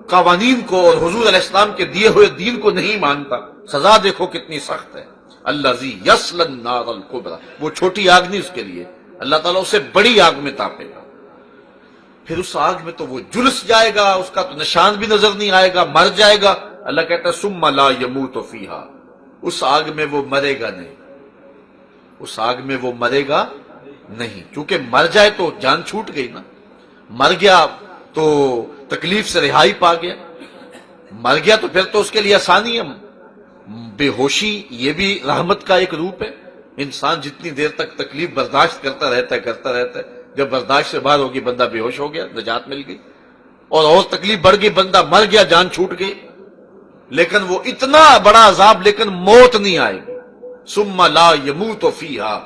قوانین کو اور حضور علیہ السلام کے دیے ہوئے دین کو نہیں مانتا، سزا دیکھو کتنی سخت ہے. الذی یصلی النار الکبریٰ. وہ چھوٹی آگ نہیں اس کے لیے، اللہ تعالیٰ اسے بڑی آگ میں تاپے گا. پھر اس آگ میں تو وہ جلس جائے گا، اس کا تو نشان بھی نظر نہیں آئے گا، مر جائے گا. اللہ کہتا ہے ثم لا یموت فیہا. اس آگ میں وہ مرے گا نہیں، اس آگ میں وہ مرے گا نہیں، کیونکہ مر جائے تو جان چھوٹ گئی نا. مر گیا تو تکلیف سے رہائی پا گیا، مر گیا تو پھر تو اس کے لیے آسانی ہے. بے ہوشی یہ بھی رحمت کا ایک روپ ہے. انسان جتنی دیر تک تکلیف برداشت کرتا رہتا ہے، جب برداشت سے باہر ہوگی بندہ بے ہوش ہو گیا، نجات مل گئی. اور تکلیف بڑھ گئی، بندہ مر گیا، جان چھوٹ گئی. لیکن وہ اتنا بڑا عذاب، لیکن موت نہیں آئے گی. ثم لا یموت فیہا.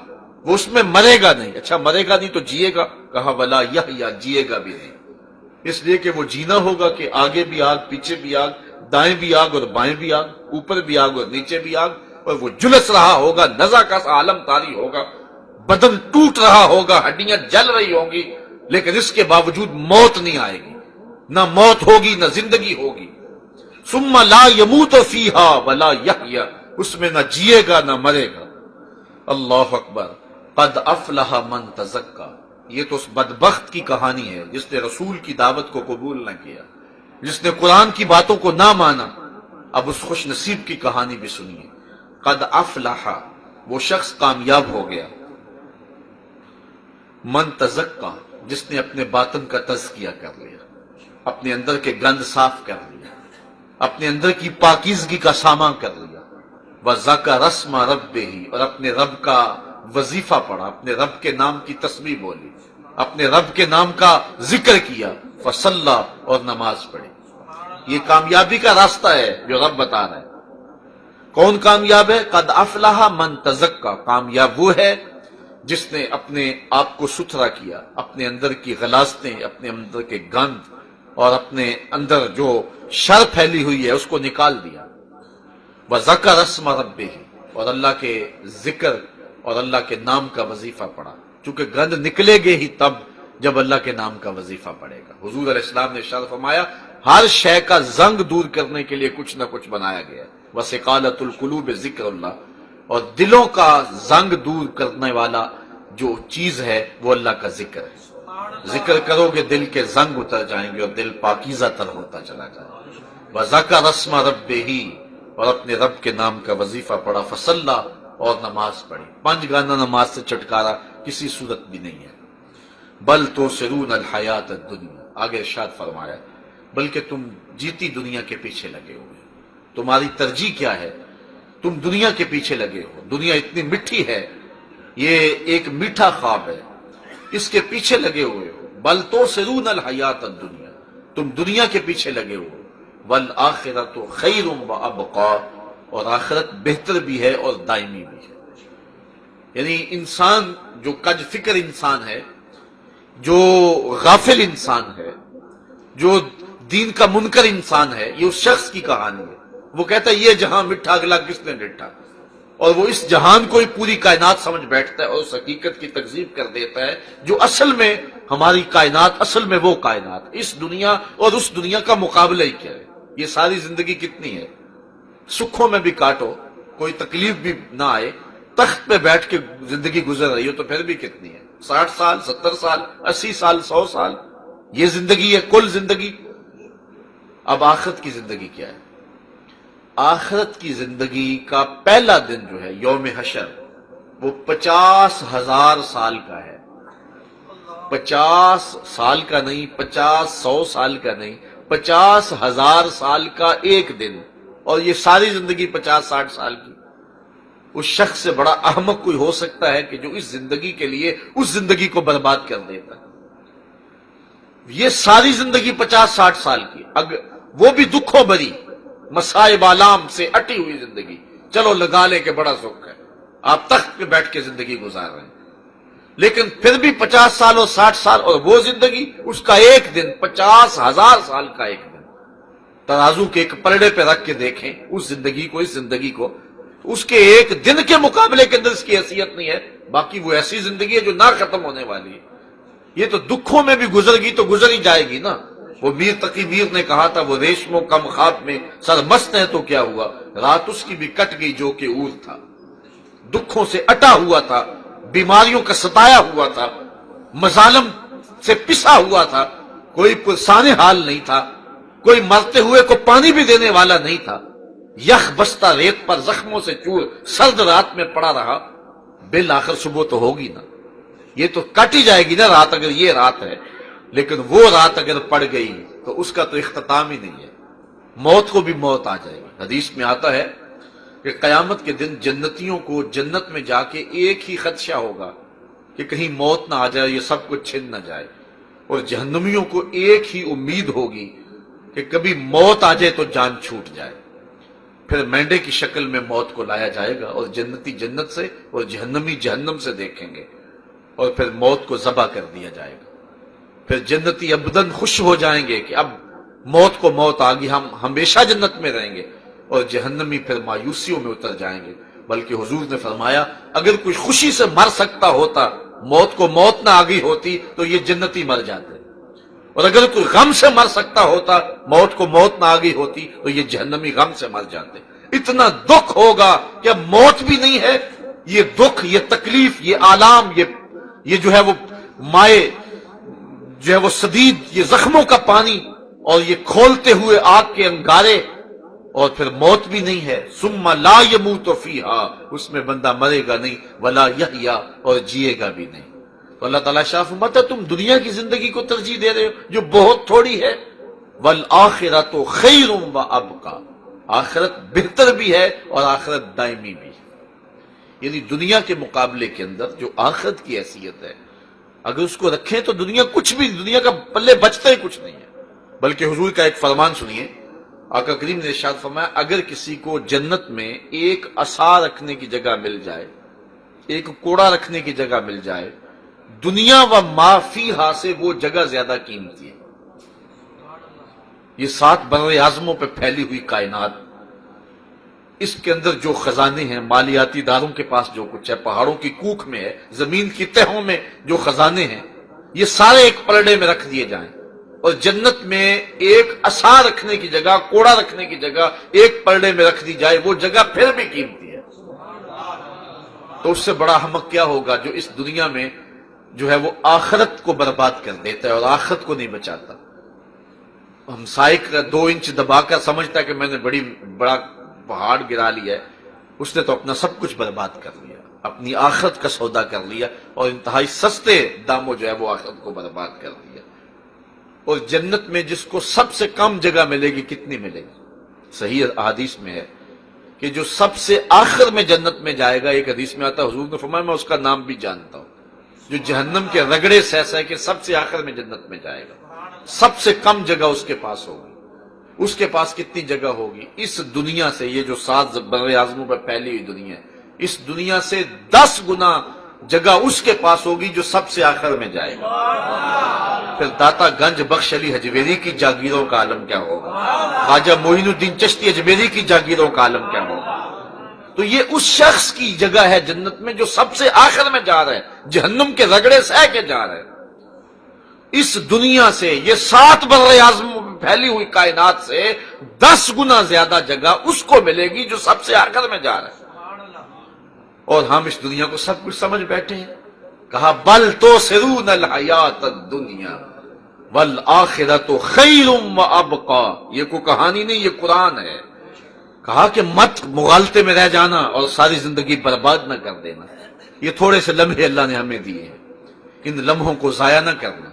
وہ اس میں مرے گا نہیں. اچھا مرے گا نہیں تو جیے گا؟ کہا ولا یحییٰ، جیے گا بھی نہیں. اس لیے کہ وہ جینا ہوگا کہ آگے بھی آگ، پیچھے بھی آگ، دائیں بھی آگ اور بائیں بھی آگ، اوپر بھی آگ اور نیچے بھی آگ. اور وہ جلس رہا ہوگا، نزع کا سا عالم طاری ہوگا، بدن ٹوٹ رہا ہوگا، ہڈیاں جل رہی ہوں گی، لیکن اس کے باوجود موت نہیں آئے گی. نہ موت ہوگی نہ زندگی ہوگی. ثم لا یموت فیہا ولا یحییٰ. اس میں نہ جیے گا نہ مرے گا. اللہ اکبر. قد افلح من تزکا. یہ تو اس بدبخت کی کہانی ہے جس نے رسول کی دعوت کو قبول نہ کیا، جس نے قرآن کی باتوں کو نہ مانا. اب اس خوش نصیب کی کہانی بھی سنیے. قد افلح، وہ شخص کامیاب ہو گیا. من تزکا، جس نے اپنے باطن کا تزکیہ کر لیا، اپنے اندر کے گند صاف کر لیا، اپنے اندر کی پاکیزگی کا سامان کر لیا. وذکر اسم ربہ، اور اپنے رب کا وظیفہ پڑھا، اپنے رب کے نام کی تسبیح بولی، اپنے رب کے نام کا ذکر کیا. فصلی، اور نماز پڑھی. یہ کامیابی کا راستہ ہے جو رب بتا رہا ہے. کون کامیاب ہے؟ قد افلح من تزکا. کامیاب وہ ہے جس نے اپنے آپ کو ستھرا کیا، اپنے اندر کی غلاظتیں، اپنے اندر کے گند اور اپنے اندر جو شر پھیلی ہوئی ہے اس کو نکال دیا. وذکر اسم ربہ، اور اللہ کے ذکر اور اللہ کے نام کا وظیفہ پڑھا. چونکہ گند نکلے گے ہی تب جب اللہ کے نام کا وظیفہ پڑھے گا. حضور علیہ السلام نے ارشاد فرمایا ہر شے کا زنگ دور کرنے کے لیے کچھ نہ کچھ بنایا گیا ہے. وسقالۃ القلوب ذکر اللہ، اور دلوں کا زنگ دور کرنے والا جو چیز ہے وہ اللہ کا ذکر ہے. ذکر کرو گے دل کے زنگ اتر جائیں گے اور دل پاکیزہ تر ہوتا چلا جائے گا. وذکر اسم ربہ، اور اپنے رب کے نام کا وظیفہ پڑھا. فصلی، اور نماز پڑھی. 5 گانا نماز سے چھٹکارا کسی صورت بھی نہیں ہے. بل تؤثرون الحیات الدنیا. آگے ارشاد فرمایا بلکہ تم جیتی دنیا کے پیچھے لگے ہوئے. تمہاری ترجیح کیا ہے؟ تم دنیا کے پیچھے لگے ہو. دنیا اتنی میٹھی ہے، یہ ایک میٹھا خواب ہے، اس کے پیچھے لگے ہوئے ہو. بل تؤثرون الحیات الدنیا، تم دنیا کے پیچھے لگے ہو. والآخرۃ خیر وابقیٰ، اور آخرت بہتر بھی ہے اور دائمی بھی ہے. یعنی انسان جو کج فکر انسان ہے، جو غافل انسان ہے، جو دین کا منکر انسان ہے، یہ اس شخص کی کہانی ہے. وہ کہتا ہے یہ جہاں مٹھا اگلا کس نے ڈٹھا. اور وہ اس جہان کو ہی پوری کائنات سمجھ بیٹھتا ہے اور اس حقیقت کی تکذیب کر دیتا ہے جو اصل میں ہماری کائنات، اصل میں وہ کائنات، اس دنیا اور اس دنیا کا مقابلہ ہی کیا ہے۔ یہ ساری زندگی کتنی ہے، سکھوں میں بھی کاٹو، کوئی تکلیف بھی نہ آئے، تخت پہ بیٹھ کے زندگی گزر رہی ہو تو پھر بھی کتنی ہے، 60 سال، 70 سال، 80 سال، 100 سال، یہ زندگی ہے کل زندگی۔ اب آخرت کی زندگی کیا ہے؟ آخرت کی زندگی کا پہلا دن جو ہے یوم حشر، وہ 50,000 سال کا ہے۔ 50 سال کا نہیں، 100 سال کا نہیں، 50,000 سال کا ایک دن، اور یہ ساری زندگی 50-60 سال کی۔ اس شخص سے بڑا احمق کوئی ہو سکتا ہے کہ جو اس زندگی کے لیے اس زندگی کو برباد کر دیتا ہے۔ یہ ساری زندگی 50-60 سال کی، وہ بھی دکھوں بھری، مصائب آلام سے اٹی ہوئی زندگی، چلو لگا لے کہ بڑا سکھ ہے، آپ تخت پہ بیٹھ کے زندگی گزار رہے ہیں، لیکن پھر بھی 50 سال اور 60 سال، اور وہ زندگی اس کا ایک دن 50,000 سال کا ایک دن۔ ترازو کے ایک پلڑے پہ رکھ کے دیکھیں اس زندگی کو، اس زندگی کو، اس کے ایک دن کے مقابلے کے اندر اس کی حیثیت نہیں ہے، باقی وہ ایسی زندگی ہے جو نہ ختم ہونے والی ہے۔ یہ تو دکھوں میں بھی گزر گئی تو گزر ہی جائے گی نا۔ وہ میر تقی میر نے کہا تھا وہ ریشموں کم خواب میں سرمست ہے تو کیا ہوا، رات اس کی بھی کٹ گئی جو کہ اور تھا۔ دکھوں سے اٹا ہوا تھا، بیماریوں کا ستایا ہوا تھا، مظالم سے پسا ہوا تھا، کوئی پرسان حال نہیں تھا، کوئی مرتے ہوئے کو پانی بھی دینے والا نہیں تھا، یخ بستہ ریت پر زخموں سے چور سرد رات میں پڑا رہا، بالآخر صبح تو ہوگی نا، یہ تو کٹ ہی جائے گی نا رات، اگر یہ رات ہے، لیکن وہ رات اگر پڑ گئی تو اس کا تو اختتام ہی نہیں ہے، موت کو بھی موت آ جائے گی۔ حدیث میں آتا ہے کہ قیامت کے دن جنتیوں کو جنت میں جا کے ایک ہی خدشہ ہوگا کہ کہیں موت نہ آ جائے، یہ سب کچھ چھن نہ جائے، اور جہنمیوں کو ایک ہی امید ہوگی کہ کبھی موت آ جائے تو جان چھوٹ جائے۔ پھر مینڈے کی شکل میں موت کو لایا جائے گا اور جنتی جنت سے اور جہنمی جہنم سے دیکھیں گے، اور پھر موت کو ذبح کر دیا جائے گا۔ پھر جنتی ابداً خوش ہو جائیں گے کہ اب موت کو موت آ گئی، ہم ہمیشہ جنت میں رہیں گے، اور جہنمی پھر مایوسیوں میں اتر جائیں گے۔ بلکہ حضور نے فرمایا اگر کوئی خوشی سے مر سکتا ہوتا، موت کو موت نہ آ گئی ہوتی تو یہ جنتی مر جاتے، اور اگر کوئی غم سے مر سکتا ہوتا، موت کو موت نہ آ گئی ہوتی تو یہ جہنمی غم سے مر جاتے۔ اتنا دکھ ہوگا کہ اب موت بھی نہیں ہے، یہ دکھ، یہ تکلیف، یہ آلام، یہ جو ہے وہ مائے جو ہے وہ سدید، یہ زخموں کا پانی، اور یہ کھولتے ہوئے آگ کے انگارے، اور پھر موت بھی نہیں ہے۔ ثم لا يموت فیہا، اس میں بندہ مرے گا نہیں، ولا یحیا، اور جیے گا بھی نہیں۔ تو اللہ تعالیٰ شاہ فرماتا ہے تم دنیا کی زندگی کو ترجیح دے رہے ہو جو بہت تھوڑی ہے، والآخرۃ خیر وابقیٰ، آخرت بہتر بھی ہے اور آخرت دائمی بھی ہے۔ یعنی دنیا کے مقابلے کے اندر جو آخرت کی حیثیت ہے، اگر اس کو رکھیں تو دنیا کچھ بھی، دنیا کا پلے بچتا ہی کچھ نہیں ہے۔ بلکہ حضور کا ایک فرمان سنیے، آقا کریم نے ارشاد فرمایا اگر کسی کو جنت میں ایک عصا رکھنے کی جگہ مل جائے، ایک کوڑا رکھنے کی جگہ مل جائے، دنیا و ما فیہا سے وہ جگہ زیادہ قیمتی ہے۔ یہ 7 بر اعظموں پہ پھیلی ہوئی کائنات، اس کے اندر جو خزانے ہیں، مالیاتی اداروں کے پاس جو کچھ ہے، پہاڑوں کی کوکھ میں ہے، زمین کی تہوں میں جو خزانے ہیں، یہ سارے ایک پلڑے میں رکھ دیے جائیں، اور جنت میں ایک عصا رکھنے کی جگہ، کوڑا رکھنے کی جگہ ایک پلڑے میں رکھ دی جائے، وہ جگہ پھر بھی قیمتی ہے۔ تو اس سے بڑا احمق کیا ہوگا جو اس دنیا میں جو ہے وہ آخرت کو برباد کر دیتا ہے اور آخرت کو نہیں بچاتا۔ ہم سائیک 2 انچ دبا کر سمجھتا ہے کہ میں نے بڑا پہاڑ گرا لیا ہے، اس نے تو اپنا سب کچھ برباد کر لیا، اپنی آخرت کا سودا کر لیا، اور انتہائی سستے داموں جو ہے وہ آخرت کو برباد کر دیا۔ اور جنت میں جس کو سب سے کم جگہ ملے گی، کتنی ملے گی؟ صحیح احادیث میں ہے کہ جو سب سے آخر میں جنت میں جائے گا، ایک حدیث میں آتا ہے حضور نے فرمایا میں اس کا نام بھی جانتا ہوں، جو جہنم کے رگڑے سہ سہ کے سب سے آخر میں جنت میں جائے گا، سب سے کم جگہ اس کے پاس ہوگی۔ اس کے پاس کتنی جگہ ہوگی؟ اس دنیا سے، یہ جو 7 بر اعظموں پر پھیلی ہوئی دنیا ہے، اس دنیا سے 10 گنا جگہ اس کے پاس ہوگی جو سب سے آخر میں جائے گا۔ پھر داتا گنج بخش علی حجویری کی جاگیروں کا عالم کیا ہوگا، خواجہ معین الدین چشتی اجمیری کی جاگیروں کا عالم کیا ہوگا۔ تو یہ اس شخص کی جگہ ہے جنت میں جو سب سے آخر میں جا رہا ہے، جہنم کے رگڑے سہ کے جا رہا ہے۔ اس دنیا سے، یہ 7 بر اعظم میں پھیلی ہوئی کائنات سے 10 گنا زیادہ جگہ اس کو ملے گی جو سب سے آخر میں جا رہا ہے۔ اور ہم اس دنیا کو سب کچھ سمجھ بیٹھے ہیں۔ کہا بل تؤثرون الحیات الدنیا والآخرۃ خیر وابقی، یہ کوئی کہانی نہیں، یہ قرآن ہے۔ کہا کہ مت مغالطے میں رہ جانا اور ساری زندگی برباد نہ کر دینا۔ یہ تھوڑے سے لمحے اللہ نے ہمیں دیے ہیں، ان لمحوں کو ضائع نہ کرنا۔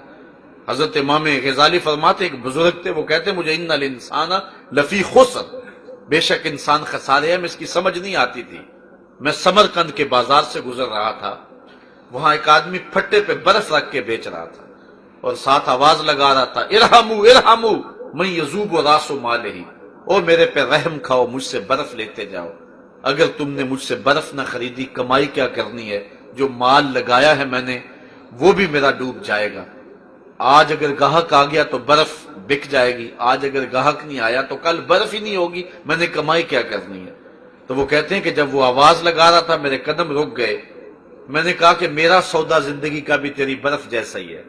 حضرت امام غزالی فرماتے، ایک بزرگ تھے، وہ کہتے مجھے ان الانسان لفی خسر، بے شک انسان خسارے ہے۔ میں اس کی سمجھ نہیں آتی تھی۔ میں سمرقند کے بازار سے گزر رہا تھا، وہاں ایک آدمی پھٹے پہ برف رکھ کے بیچ رہا تھا اور ساتھ آواز لگا رہا تھا ارحمو ارحمو من یذوب راس مالہ، او میرے پہ رحم کھاؤ، مجھ سے برف لیتے جاؤ۔ اگر تم نے مجھ سے برف نہ خریدی، کمائی کیا کرنی ہے؟ جو مال لگایا ہے میں نے وہ بھی میرا ڈوب جائے گا۔ آج اگر گاہک آ گیا تو برف بک جائے گی، آج اگر گاہک نہیں آیا تو کل برف ہی نہیں ہوگی، میں نے کمائی کیا کرنی ہے؟ تو وہ کہتے ہیں کہ جب وہ آواز لگا رہا تھا میرے قدم رک گئے۔ میں نے کہا کہ میرا سودا زندگی کا بھی تیری برف جیسا ہی ہے،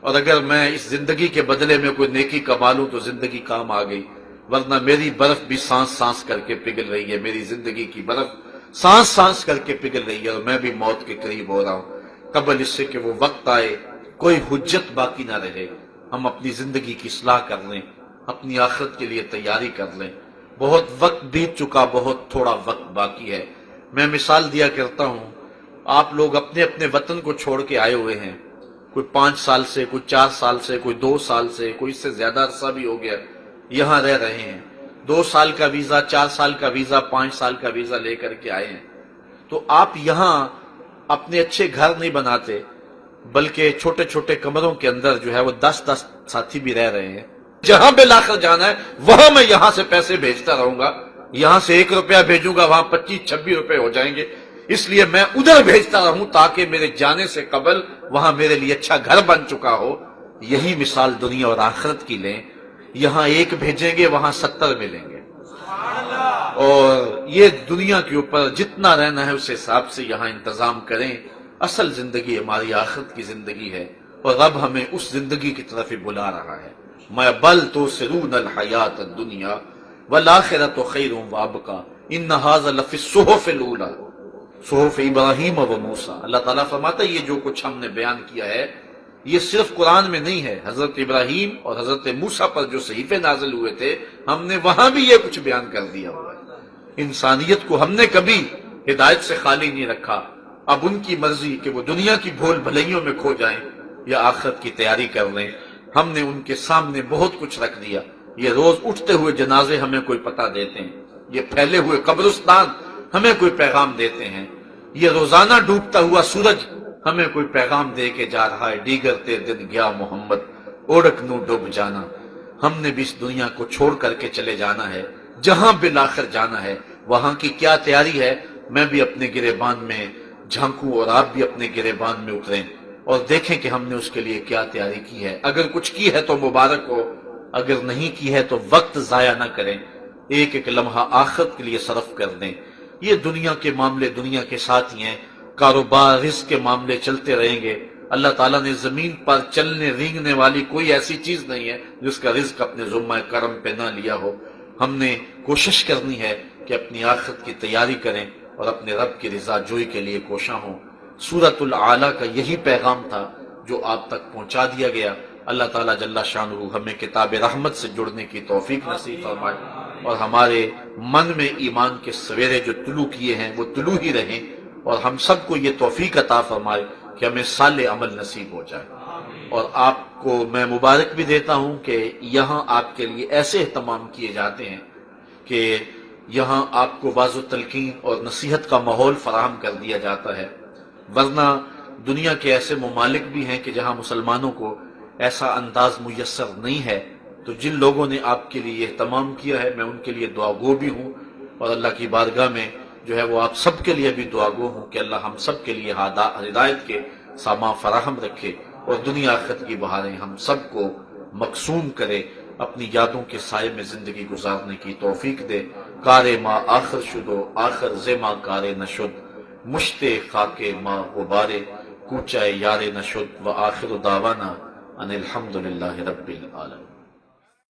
اور اگر میں اس زندگی کے بدلے میں کوئی نیکی کما لوں تو زندگی کام آ گئی، ورنہ میری برف بھی سانس سانس کر کے پگھل رہی ہے، میری زندگی کی برف سانس سانس کر کے پگھل رہی ہے، اور میں بھی موت کے قریب ہو رہا ہوں۔ قبل اس سے کہ وہ وقت آئے، کوئی حجت باقی نہ رہے، ہم اپنی زندگی کی اصلاح کر لیں، اپنی آخرت کے لیے تیاری کر لیں۔ بہت وقت بیت چکا، بہت تھوڑا وقت باقی ہے۔ میں مثال دیا کرتا ہوں، آپ لوگ اپنے اپنے وطن کو چھوڑ کے آئے ہوئے ہیں، کوئی 5 سال سے، کوئی 4 سال سے، کوئی 2 سال سے، کوئی اس سے زیادہ عرصہ بھی ہو گیا یہاں رہ رہے ہیں۔ 2 سال کا ویزا، 4 سال کا ویزا، 5 سال کا ویزا لے کر کے آئے ہیں۔ تو آپ یہاں اپنے اچھے گھر نہیں بناتے، بلکہ چھوٹے چھوٹے کمروں کے اندر جو ہے وہ 10 ساتھی بھی رہ رہے ہیں۔ جہاں بالآخر جانا ہے وہاں میں یہاں سے پیسے بھیجتا رہوں گا، یہاں سے 1 روپیہ بھیجوں گا وہاں 25-26 روپے ہو جائیں گے، اس لیے میں ادھر بھیجتا رہوں تاکہ میرے جانے سے قبل وہاں میرے لیے اچھا گھر بن چکا ہو۔ یہی مثال دنیا اور آخرت کی لیں، یہاں 1 بھیجیں گے وہاں 70 ملیں گے، اور یہ دنیا کے اوپر جتنا رہنا ہے اس حساب سے یہاں انتظام کریں۔ اصل زندگی ہماری آخرت کی زندگی ہے، اور رب ہمیں اس زندگی کی طرف ہی بلا رہا ہے۔ میں بل تؤثرون الحیات الدنیا والآخرۃ خیر وابقی ان ھذا لفی الصحف الاولی صحف ابراہیم و موسیٰ۔ اللہ تعالیٰ فرماتا ہے یہ جو کچھ ہم نے بیان کیا ہے یہ صرف قرآن میں نہیں ہے، حضرت ابراہیم اور حضرت موسیٰ پر جو صحیفے نازل ہوئے تھے ہم نے وہاں بھی یہ کچھ بیان کر دیا ہوا ہے۔ انسانیت کو ہم نے کبھی ہدایت سے خالی نہیں رکھا۔ اب ان کی مرضی کہ وہ دنیا کی بھول بھلائیوں میں کھو جائیں یا آخرت کی تیاری کر لیں۔ ہم نے ان کے سامنے بہت کچھ رکھ دیا۔ یہ روز اٹھتے ہوئے جنازے ہمیں کوئی پتہ دیتے ہیں، یہ پھیلے ہوئے قبرستان ہمیں کوئی پیغام دیتے ہیں، یہ روزانہ ڈوبتا ہوا سورج ہمیں کوئی پیغام دے کے جا رہا ہے، دیگر تے دن گیا محمد اوڑک نو ڈوب جانا۔ ہم نے بھی اس دنیا کو چھوڑ کر کے چلے جانا ہے، جہاں بالآخر جانا ہے وہاں کی کیا تیاری ہے۔ میں بھی اپنے گریبان میں جھانکوں اور آپ بھی اپنے گریبان میں اتریں اور دیکھیں کہ ہم نے اس کے لیے کیا تیاری کی ہے۔ اگر کچھ کی ہے تو مبارک ہو، اگر نہیں کی ہے تو وقت ضائع نہ کریں، ایک ایک لمحہ آخرت کے لیے صرف کر دیں۔ یہ دنیا کے معاملے دنیا کے ساتھ ہی ہیں، کاروبار رزق کے معاملے چلتے رہیں گے۔ اللہ تعالیٰ نے زمین پر چلنے رینگنے والی کوئی ایسی چیز نہیں ہے جس کا رزق اپنے ذمہ کرم پہ نہ لیا ہو۔ ہم نے کوشش کرنی ہے کہ اپنی آخرت کی تیاری کریں اور اپنے رب کی رضا جوئی کے لیے کوشاں ہوں۔ سورۃ الاعلیٰ کا یہی پیغام تھا جو آپ تک پہنچا دیا گیا۔ اللہ تعالیٰ جل شانہ ہمیں کتاب رحمت سے جڑنے کی توفیق نصیب فرمائے، اور ہمارے من میں ایمان کے سویرے جو طلوع کیے ہیں وہ طلوع ہی رہیں، اور ہم سب کو یہ توفیق عطا فرمائے کہ ہمیں صالح عمل نصیب ہو جائے۔ اور آپ کو میں مبارک بھی دیتا ہوں کہ یہاں آپ کے لیے ایسے اہتمام کیے جاتے ہیں کہ یہاں آپ کو واعظ و تلقین اور نصیحت کا ماحول فراہم کر دیا جاتا ہے، ورنہ دنیا کے ایسے ممالک بھی ہیں کہ جہاں مسلمانوں کو ایسا انداز میسر نہیں ہے۔ تو جن لوگوں نے آپ کے لیے اہتمام کیا ہے میں ان کے لیے دعا گو بھی ہوں، اور اللہ کی بارگاہ میں جو ہے وہ آپ سب کے لیے بھی دعا گو ہوں کہ اللہ ہم سب کے لیے ہدایت کے سامان فراہم رکھے، اور دنیا آخرت کی بہاریں ہم سب کو مقسوم کرے، اپنی یادوں کے سائے میں زندگی گزارنے کی توفیق دے۔ کار ما آخر شد و آخر زما کار نشد، مشت خاک ما غبار کوچہ یار نشد، و آخر دعوانا ان الحمد للہ رب العالمین۔